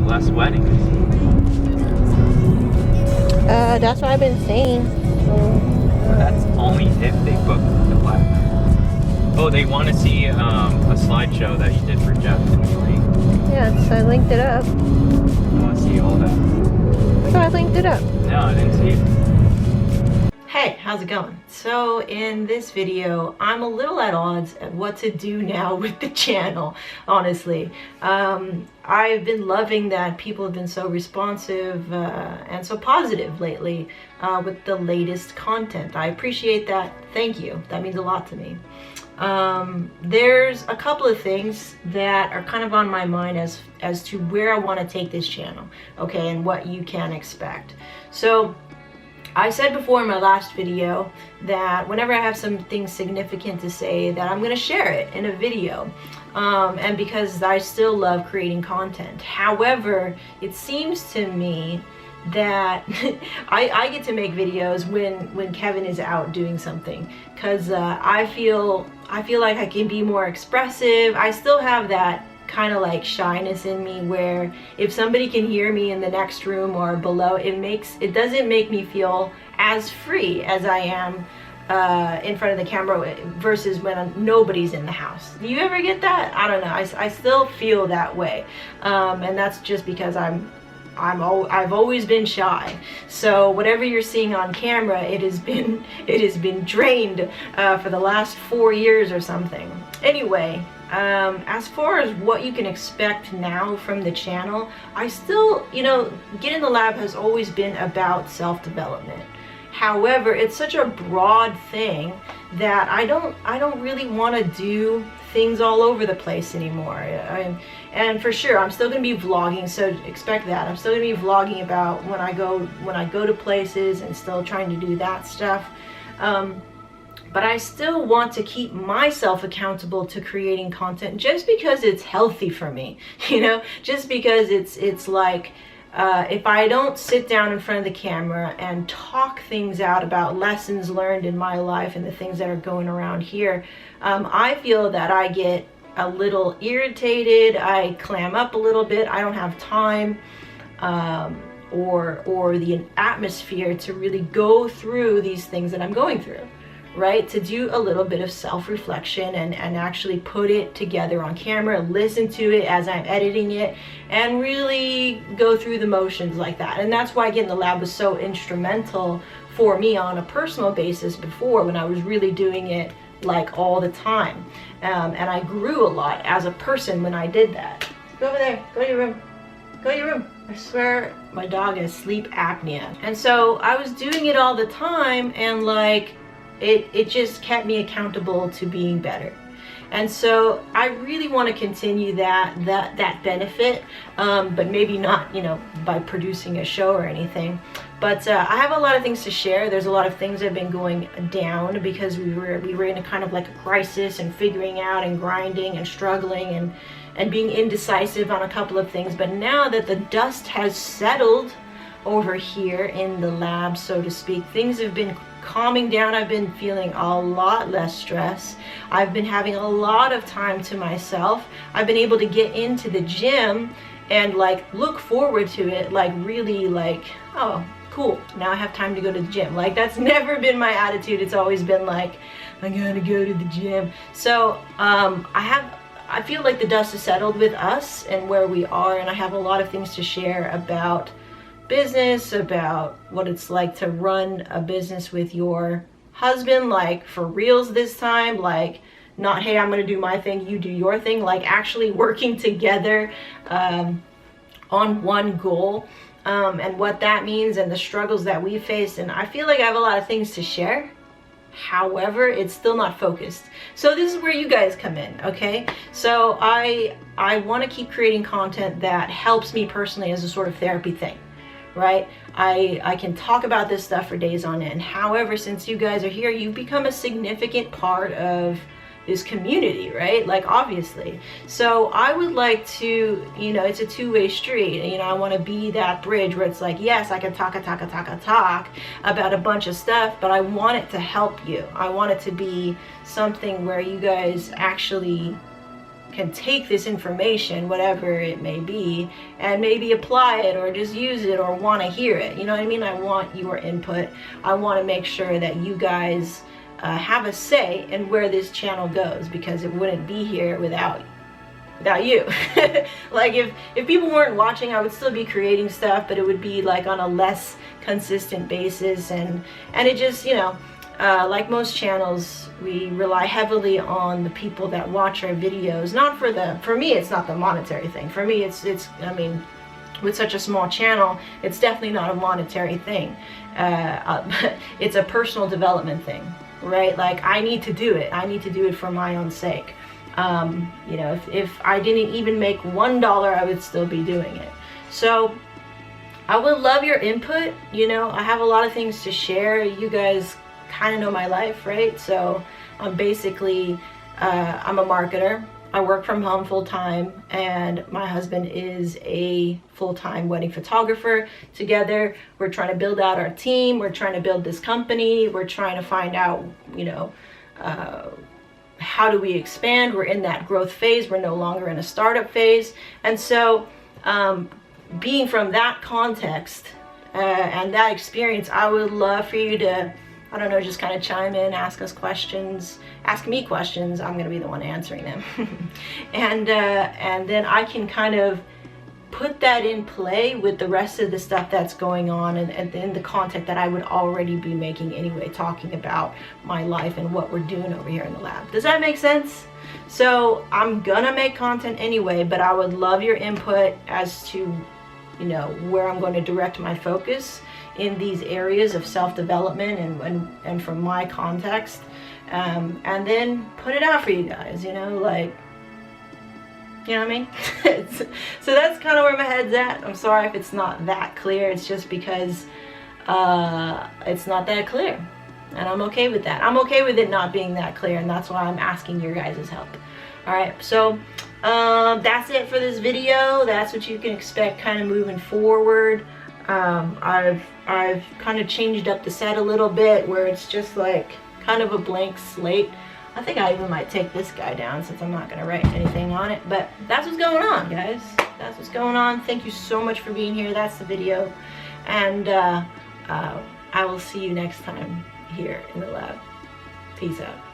less weddings. That's what I've been saying. But that's only if they book the lab. Oh, they want to see a slideshow that you did for Jeff in the link. Yes, I linked it up. I want to see all that. So I linked it up. No, I didn't see it. Hey, how's it going? So in this video, I'm a little at odds at what to do now with the channel, honestly. I've been loving that people have been so responsive and so positive lately with the latest content. I appreciate that. Thank you. That means a lot to me. There's a couple of things that are kind of on my mind as to where I want to take this channel, okay, and what you can expect. So I said before in my last video that whenever I have something significant to say, that I'm going to share it in a video, and because I still love creating content. However, it seems to me that I get to make videos when Kevin is out doing something, because I feel like I can be more expressive. I still have that kind of like shyness in me where if somebody can hear me in the next room or below, it doesn't make me feel as free as I am in front of the camera versus when nobody's in the house. Do you ever get that? I don't know. I still feel that way, and that's just because I've always been shy. So whatever you're seeing on camera, it has been drained for the last 4 years or something. Anyway, as far as what you can expect now from the channel, I still, Get in the Lab has always been about self-development. However, it's such a broad thing that I don't really want to do things all over the place anymore. And for sure, I'm still going to be vlogging, so expect that. I'm still going to be vlogging about when I go to places and still trying to do that stuff. But I still want to keep myself accountable to creating content just because it's healthy for me, just because it's like, if I don't sit down in front of the camera and talk things out about lessons learned in my life and the things that are going around here, I feel that I get a little irritated, I clam up a little bit, I don't have time or the atmosphere to really go through these things that I'm going through. Right? To do a little bit of self-reflection and actually put it together on camera, listen to it as I'm editing it, and really go through the motions like that. And that's why Get in the Lab was so instrumental for me on a personal basis before, when I was really doing it like all the time. And I grew a lot as a person when I did that. Go over there, go to your room, go to your room. I swear my dog has sleep apnea. And so I was doing it all the time, and like, it just kept me accountable to being better. And so I really want to continue that benefit, but maybe not, by producing a show or anything. But I have a lot of things to share. There's a lot of things that have been going down because we were in a kind of like a crisis and figuring out and grinding and struggling and being indecisive on a couple of things. But now that the dust has settled over here in the lab, so to speak, things have been calming down. I've been feeling a lot less stress. I've been having a lot of time to myself. I've been able to get into the gym and like look forward to it, like really like, oh cool, now I have time to go to the gym. Like, that's never been my attitude. It's always been like, I gotta go to the gym. So I feel like the dust has settled with us and where we are, and I have a lot of things to share about business, about what it's like to run a business with your husband, like for reals this time, like not, hey, I'm gonna do my thing, you do your thing, like actually working together on one goal, and what that means and the struggles that we face. And I feel like I have a lot of things to share. However, it's still not focused. So this is where you guys come in, okay? So I want to keep creating content that helps me personally as a sort of therapy thing. Right? I can talk about this stuff for days on end. However, since you guys are here, you've become a significant part of this community, right? Like, obviously. So I would like to, it's a two-way street. I want to be that bridge where it's like, yes, I can talk about a bunch of stuff, but I want it to help you. I want it to be something where you guys actually can take this information, whatever it may be, and maybe apply it or just use it or want to hear it. You know what I mean? I want your input. I want to make sure that you guys have a say in where this channel goes, because it wouldn't be here without you. Like if people weren't watching, I would still be creating stuff, but it would be like on a less consistent basis, and it just, you know, like most channels, we rely heavily on the people that watch our videos. Not for me, it's not the monetary thing. For me, it's I mean, with such a small channel, it's definitely not a monetary thing. It's a personal development thing, right? Like, I need to do it. I need to do it for my own sake. You know, if I didn't even make $1, I would still be doing it. So I would love your input. You know, I have a lot of things to share. You guys kind of know my life, right? So I'm basically, I'm a marketer. I work from home full time, and my husband is a full-time wedding photographer. Together, we're trying to build out our team. We're trying to build this company. We're trying to find out, you know, how do we expand? We're in that growth phase. We're no longer in a startup phase. And so being from that context and that experience, I would love for you to, I don't know, just kind of chime in, ask us questions, ask me questions. I'm going to be the one answering them. And then I can kind of put that in play with the rest of the stuff that's going on, and in the content that I would already be making anyway, talking about my life and what we're doing over here in the lab. Does that make sense? So I'm gonna make content anyway, but I would love your input as to, you know, where I'm going to direct my focus in these areas of self-development and from my context, and then put it out for you guys, you know, like, you know what I mean? So that's kind of where my head's at. I'm sorry if it's not that clear. It's just because it's not that clear. And I'm okay with that. I'm okay with it not being that clear, and that's why I'm asking your guys' help. Alright, so that's it for this video. That's what you can expect kind of moving forward. I've kind of changed up the set a little bit, where it's just like kind of a blank slate. I think I even might take this guy down, since I'm not going to write anything on it. But that's what's going on, guys. That's what's going on. Thank you so much for being here. That's the video. And I will see you next time here in the lab. Peace out.